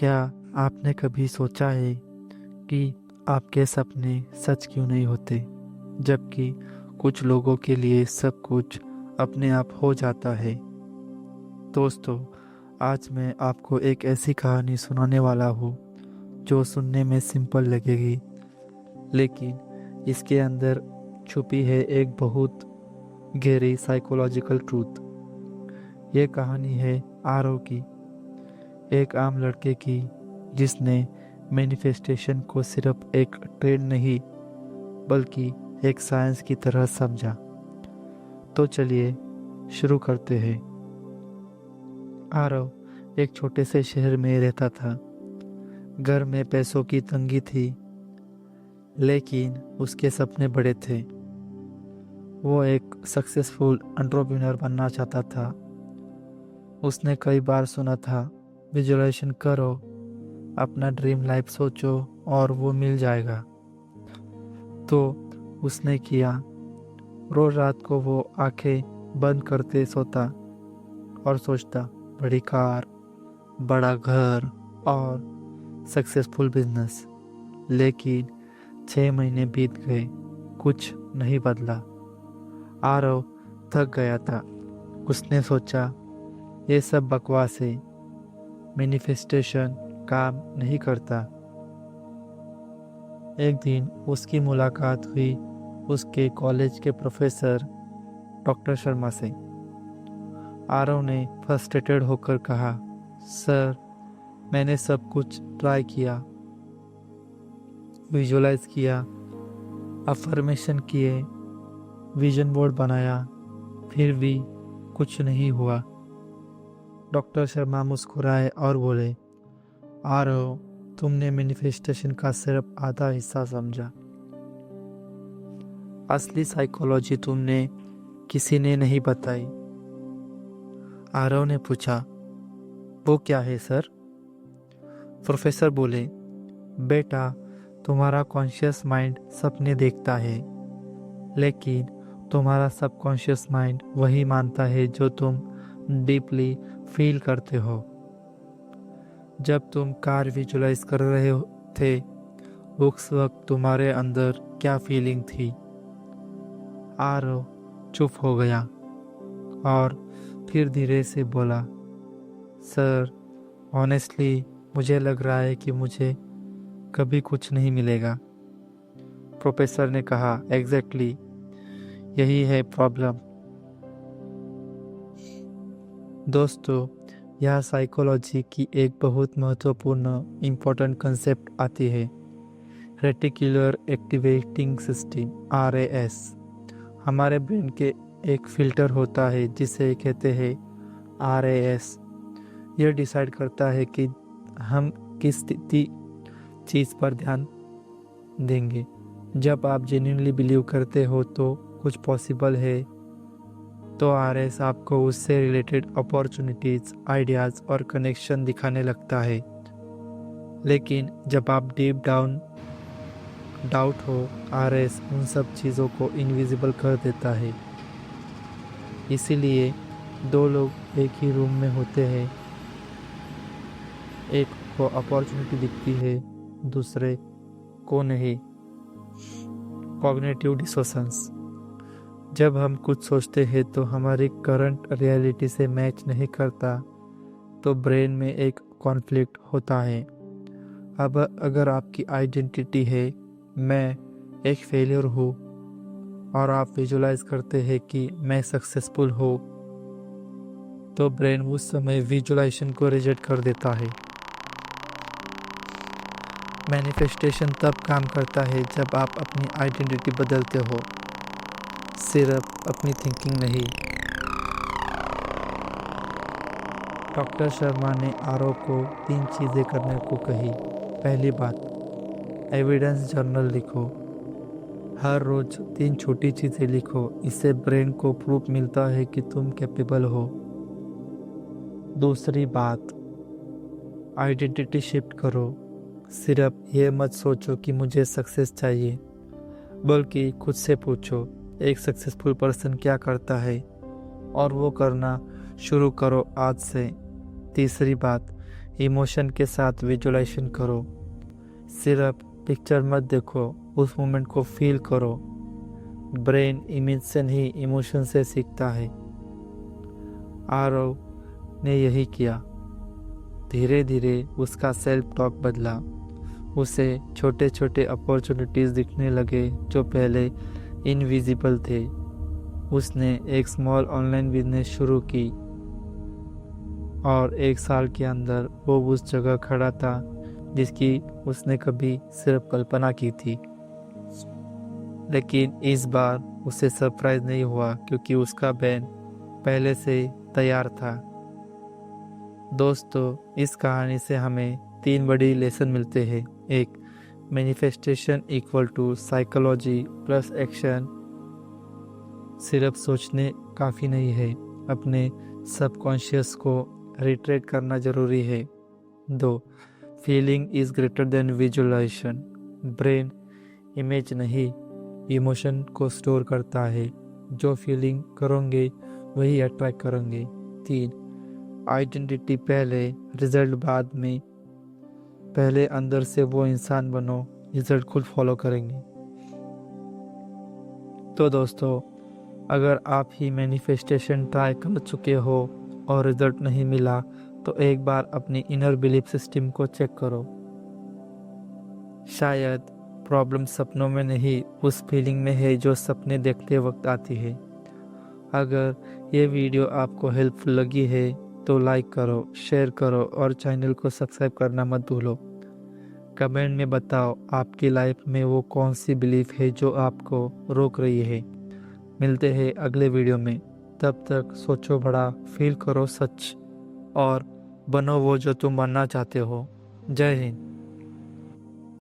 क्या आपने कभी सोचा है कि आपके सपने सच क्यों नहीं होते, जबकि कुछ लोगों के लिए सब कुछ अपने आप हो जाता है। दोस्तों, आज मैं आपको एक ऐसी कहानी सुनाने वाला हूँ जो सुनने में सिंपल लगेगी, लेकिन इसके अंदर छुपी है एक बहुत गहरी साइकोलॉजिकल ट्रूथ। ये कहानी है आरव की, एक आम लड़के की जिसने मैनिफेस्टेशन को सिर्फ एक ट्रेंड नहीं बल्कि एक साइंस की तरह समझा। तो चलिए शुरू करते हैं। आरव एक छोटे से शहर में रहता था। घर में पैसों की तंगी थी, लेकिन उसके सपने बड़े थे। वो एक सक्सेसफुल एंटरप्रेन्योर बनना चाहता था। उसने कई बार सुना था, विजुअलाइजेशन करो, अपना ड्रीम लाइफ सोचो और वो मिल जाएगा। तो उसने किया। रोज रात को वो आंखें बंद करते सोता और सोचता, बड़ी कार, बड़ा घर और सक्सेसफुल बिजनेस। लेकिन 6 महीने बीत गए, कुछ नहीं बदला। आरव थक गया था। उसने सोचा, ये सब बकवास है, मैनिफेस्टेशन काम नहीं करता। एक दिन उसकी मुलाकात हुई उसके कॉलेज के प्रोफेसर डॉक्टर शर्मा से। आरव ने फ्रस्ट्रेटेड होकर कहा, सर, मैंने सब कुछ ट्राई किया, विजुअलाइज किया, अफर्मेशन किए, विजन बोर्ड बनाया, फिर भी कुछ नहीं हुआ। डॉक्टर शर्मा मुस्कुराए और बोले, आरव, तुमने मैनिफेस्टेशन का सिर्फ आधा हिस्सा समझा। असली साइकोलॉजी तुमने किसी ने नहीं बताई। आरव ने पूछा, वो क्या है सर? प्रोफेसर बोले, बेटा, तुम्हारा कॉन्शियस माइंड सपने देखता है, लेकिन तुम्हारा सबकॉन्शियस माइंड वही मानता है जो तुम डीपली फील करते हो। जब तुम कार विजुअलाइज कर रहे थे, उस वक्त तुम्हारे अंदर क्या फीलिंग थी? आरव चुप हो गया और फिर धीरे से बोला, सर, ऑनेस्टली मुझे लग रहा है कि मुझे कभी कुछ नहीं मिलेगा। प्रोफेसर ने कहा, एग्जैक्टली, यही है प्रॉब्लम। दोस्तों, यह साइकोलॉजी की एक बहुत महत्वपूर्ण इम्पोर्टेंट कंसेप्ट आती है, रेटिकुलर एक्टिवेटिंग सिस्टम, RAS। हमारे ब्रेन के एक फिल्टर होता है जिसे कहते हैं RAS। यह डिसाइड करता है कि हम किस चीज़ पर ध्यान देंगे। जब आप जेन्युइनली बिलीव करते हो तो कुछ पॉसिबल है, तो RAS आपको उससे रिलेटेड अपॉर्चुनिटीज, आइडियाज़ और कनेक्शन दिखाने लगता है। लेकिन जब आप डीप डाउन डाउट हो, RAS उन सब चीज़ों को इनविजिबल कर देता है। इसीलिए दो लोग एक ही रूम में होते हैं, एक को अपॉर्चुनिटी दिखती है, दूसरे को नहीं। Cognitive dissonance. जब हम कुछ सोचते हैं तो हमारी करंट रियलिटी से मैच नहीं करता, तो ब्रेन में एक कॉन्फ्लिक्ट होता है। अब अगर आपकी आइडेंटिटी है, मैं एक फेलियर हूँ, और आप विजुलाइज करते हैं कि मैं सक्सेसफुल हूँ, तो ब्रेन उस समय विजुलाइजेशन को रिजेक्ट कर देता है। मैनिफेस्टेशन तब काम करता है जब आप अपनी आइडेंटिटी बदलते हो, सिर्फ अपनी थिंकिंग नहीं। डॉक्टर शर्मा ने आरव को 3 चीज़ें करने को कही। पहली बात, एविडेंस जर्नल लिखो। हर रोज 3 छोटी चीज़ें लिखो, इससे ब्रेन को प्रूफ मिलता है कि तुम कैपेबल हो। दूसरी बात, आइडेंटिटी शिफ्ट करो। सिर्फ ये मत सोचो कि मुझे सक्सेस चाहिए, बल्कि खुद से पूछो, एक सक्सेसफुल पर्सन क्या करता है, और वो करना शुरू करो आज से। तीसरी बात, इमोशन के साथ विजुअलाइजेशन करो। सिर्फ पिक्चर मत देखो, उस मोमेंट को फील करो। ब्रेन इमेज से नहीं, इमोशन से सीखता है। आरव ने यही किया। धीरे धीरे उसका सेल्फ टॉक बदला। उसे छोटे छोटे अपॉर्चुनिटीज़ दिखने लगे जो पहले इनविजिबल थे। उसने एक स्मॉल ऑनलाइन बिजनेस शुरू की और 1 साल के अंदर वो उस जगह खड़ा था जिसकी उसने कभी सिर्फ कल्पना की थी। लेकिन इस बार उसे सरप्राइज नहीं हुआ क्योंकि उसका ब्रेन पहले से तैयार था। दोस्तों, इस कहानी से हमें 3 बड़ी लेसन मिलते हैं। 1, manifestation equal to psychology plus action. सिर्फ सोचने काफ़ी नहीं है, अपने सबकॉन्शियस को रिट्रेट करना ज़रूरी है। 2, feeling is greater than visualisation. Brain image नहीं, इमोशन को स्टोर करता है। जो फीलिंग करोगे वही अट्रैक्ट करेंगे। 3, आइडेंटिटी पहले, रिजल्ट बाद में। पहले अंदर से वो इंसान बनो, रिजल्ट खुद फॉलो करेंगे। तो दोस्तों, अगर आप ही मैनिफेस्टेशन ट्राई कर चुके हो और रिजल्ट नहीं मिला तो एक बार अपनी इनर बिलीफ सिस्टम को चेक करो। शायद प्रॉब्लम सपनों में नहीं, उस फीलिंग में है जो सपने देखते वक्त आती है। अगर ये वीडियो आपको हेल्पफुल लगी है तो लाइक करो, शेयर करो और चैनल को सब्सक्राइब करना मत भूलो। कमेंट में बताओ आपकी लाइफ में वो कौन सी बिलीफ है जो आपको रोक रही है। मिलते हैं अगले वीडियो में। तब तक सोचो बड़ा, फील करो सच और बनो वो जो तुम बनना चाहते हो। जय हिंद।